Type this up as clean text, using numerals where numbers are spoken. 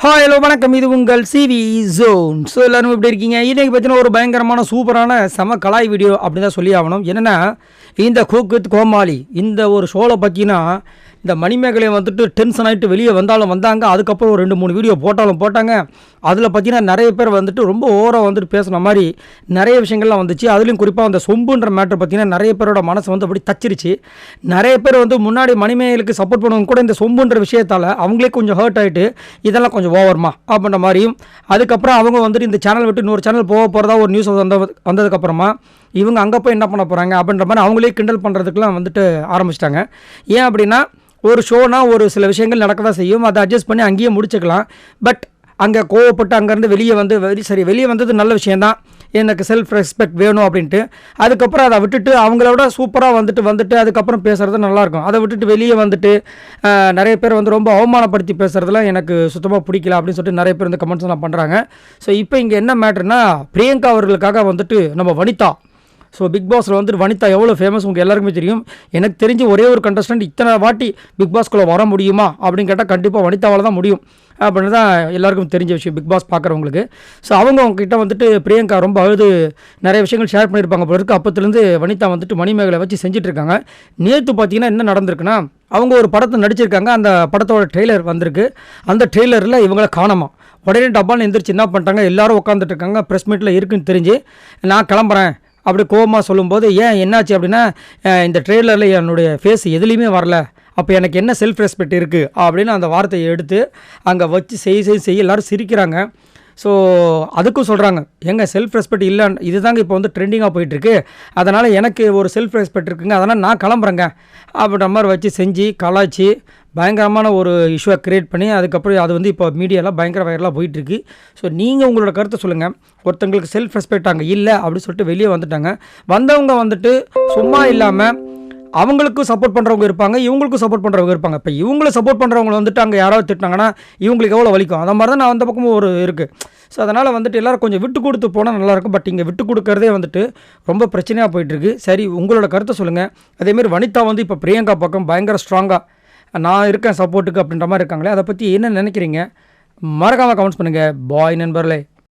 Hi hello வணக்கம். இது உங்கள் சிவி ஜோன். ஸோ எல்லோரும் எப்படி இருக்கீங்க? இன்றைக்கி பார்த்தீங்கன்னா ஒரு பயங்கரமான சூப்பரான செம கலாய் வீடியோ அப்படின்னு தான் சொல்லி ஆகணும். என்னென்னா இந்த குக் வித் கோமாளி இந்த ஒரு ஷோவில் பார்த்தீங்கன்னா இந்த மணிமேகலை வந்துட்டு டென்ஷன் ஆகிட்டு வெளியே வந்தாங்க. அதுக்கப்புறம் ஒரு 2-3 வீடியோ போட்டாங்க. அதில் பார்த்தீங்கன்னா நிறைய பேர் வந்துட்டு ரொம்ப ஓவராக வந்துட்டு பேசுன மாதிரி நிறைய விஷயங்கள்லாம் வந்துச்சு. அதுலேயும் குறிப்பாக அந்த சொம்புன்ற மேட்டர் பார்த்தீங்கன்னா நிறைய பேரோட மனசை வந்து அப்படி தச்சிருச்சு. நிறைய பேர் வந்து முன்னாடி மணிமேகலுக்கு சப்போர்ட் பண்ணவங்க கூட இந்த சொம்புன்ற விஷயத்தால் அவங்களே கொஞ்சம் ஹர்ட் ஆகிட்டு இதெல்லாம் கொஞ்சம் ஓவர்மா அப்படின்ற மாதிரியும், அதுக்கப்புறம் அவங்க வந்துட்டு இந்த சேனல் விட்டு இன்னொரு சேனல் போகிறதா ஒரு நியூஸ் வந்ததுக்கப்புறமா இவங்க அங்கே போய் என்ன பண்ண போகிறாங்க அப்படின்ற மாதிரி அவங்களே கிண்டல் பண்ணுறதுக்குலாம் வந்துட்டு ஆரம்பிச்சிட்டாங்க. ஏன் அப்படின்னா ஒரு ஷோனா ஒரு சில விஷயங்கள் நடக்க தான் செய்யும். அதை அட்ஜஸ்ட் பண்ணி அங்கேயே முடிச்சுக்கலாம். பட் அங்கே கோவப்பட்டு அங்கேருந்து வெளியே வந்து வெளியே வந்தது நல்ல விஷயந்தான். எனக்கு செல்ஃப் ரெஸ்பெக்ட் வேணும் அப்படின்ட்டு அதுக்கப்புறம் அதை விட்டுட்டு அவங்களோட சூப்பராக வந்துட்டு அதுக்கப்புறம் பேசுகிறது நல்லாயிருக்கும். அதை விட்டுட்டு வெளியே வந்துட்டு நிறைய பேர் வந்து ரொம்ப அவமானப்படுத்தி பேசுகிறதுலாம் எனக்கு சுத்தமாக பிடிக்கல அப்படின்னு சொல்லிட்டு நிறைய பேர் வந்து கமெண்ட்ஸ்லாம் பண்ணுறாங்க. ஸோ இப்போ இங்கே என்ன மேட்ருனா பிரியங்கா அவர்களுக்காக வந்துட்டு நம்ம வனிதா, ஸோ பிக் பாஸில் வந்துட்டு வனிதா எவ்வளோ ஃபேமஸ் உங்களுக்கு எல்லாருக்குமே தெரியும். எனக்கு தெரிஞ்சு ஒரே ஒரு கண்டஸ்டன்ட் இத்தனை வாட்டி பிக் பாஸ்குள்ளே வர முடியுமா அப்படின்னு கேட்டால் கண்டிப்பாக வனிதாவால் தான் முடியும் அப்படின்னு தான் எல்லாருக்கும் தெரிஞ்ச விஷயம் பிக் பாஸ் பார்க்குறவங்களுக்கு. ஸோ அவங்கக்கிட்ட வந்துட்டு பிரியங்கா ரொம்ப அழுது நிறைய விஷயங்கள் ஷேர் பண்ணியிருப்பாங்க போல இருக்குது. அப்போத்துலேருந்து வனிதா வந்துட்டு மணிமேகலை வச்சு செஞ்சிட்ருக்காங்க. நேற்று பார்த்தீங்கன்னா என்ன நடந்திருக்குன்னா அவங்க ஒரு படத்தை நடிச்சிருக்காங்க. அந்த படத்தோட ட்ரெய்லர் வந்திருக்கு. அந்த ட்ரெய்லரில் இவங்கள காணாமா. உடனே டப்பான்னு எந்திரிச்சு என்ன பண்ணிட்டாங்க, எல்லோரும் உட்காந்துட்டு இருக்காங்க. ப்ரெஸ் மீட்டில் இருக்குன்னு தெரிஞ்சு நான் கிளம்புறேன் அப்படி கோவமாக சொல்லும்போது, ஏன் என்னாச்சு அப்படின்னா இந்த ட்ரெய்லரில் என்னுடைய ஃபேஸ் எதுலேயுமே வரல, அப்போ எனக்கு என்ன செல்ஃப் ரெஸ்பெக்ட் இருக்குது அப்படின்னு அந்த வார்த்தையை எடுத்து அங்கே வச்சு செய்ய எல்லோரும் சிரிக்கிறாங்க. ஸோ அதுக்கும் சொல்கிறாங்க, எங்கள் செல்ஃப் ரெஸ்பெக்ட் இல்லை, இதுதாங்க இப்போ வந்து ட்ரெண்டிங்காக போயிட்டுருக்கு, அதனால் எனக்கு ஒரு செல்ஃப் ரெஸ்பெக்ட் இருக்குங்க, அதனால் நான் கிளம்புறேங்க அப்படின்ற மாதிரி வச்சு செஞ்சு கலாய்ச்சி பயங்கரமான ஒரு இஷ்யூவை க்ரியேட் பண்ணி அதுக்கப்புறம் அது வந்து இப்போ மீடியாவில் பயங்கர வைரலாக போயிட்டுருக்கு. ஸோ நீங்கள் உங்களோட கருத்தை சொல்லுங்கள். ஒருத்தங்களுக்கு செல்ஃப் ரெஸ்பெக்ட் அங்கே இல்லை அப்படின்னு சொல்லிட்டு வெளியே வந்துட்டாங்க. வந்தவங்க வந்துட்டு சும்மா இல்லாமல் அவங்களுக்கும் சப்போர்ட் பண்ணுறவங்க இருப்பாங்க, இவங்களுக்கும் சப்போர்ட் பண்ணுறவங்க இருப்பாங்க. இப்போ இவங்கள சப்போர்ட் பண்ணுறவங்க வந்துட்டு அங்கே யாராவது திட்டினாங்கன்னா இவங்களுக்கு எவ்வளோ வலிக்கும், அந்த மாதிரி தான் நான் அந்த பக்கமும் ஒரு இருக்குது. ஸோ அதனால் வந்துட்டு எல்லோரும் கொஞ்சம் விட்டு கொடுத்து போனால் நல்லாயிருக்கும். பட் இங்கே விட்டு கொடுக்கறதே வந்துட்டு ரொம்ப பிரச்சனையாக போயிட்டுருக்கு. சரி, உங்களோட கருத்தை சொல்லுங்கள். அதேமாரி வனிதா வந்து இப்போ பிரியங்கா பக்கம் பயங்கர ஸ்ட்ராங்காக நான் இருக்கேன் சப்போர்ட்டுக்கு அப்படின்ற மாதிரி இருக்காங்களே, அதை பற்றி என்ன நினைக்கிறீங்க? மறக்காமல் கமெண்ட்ஸ் பண்ணுங்கள். பாய் நண்பர்களே.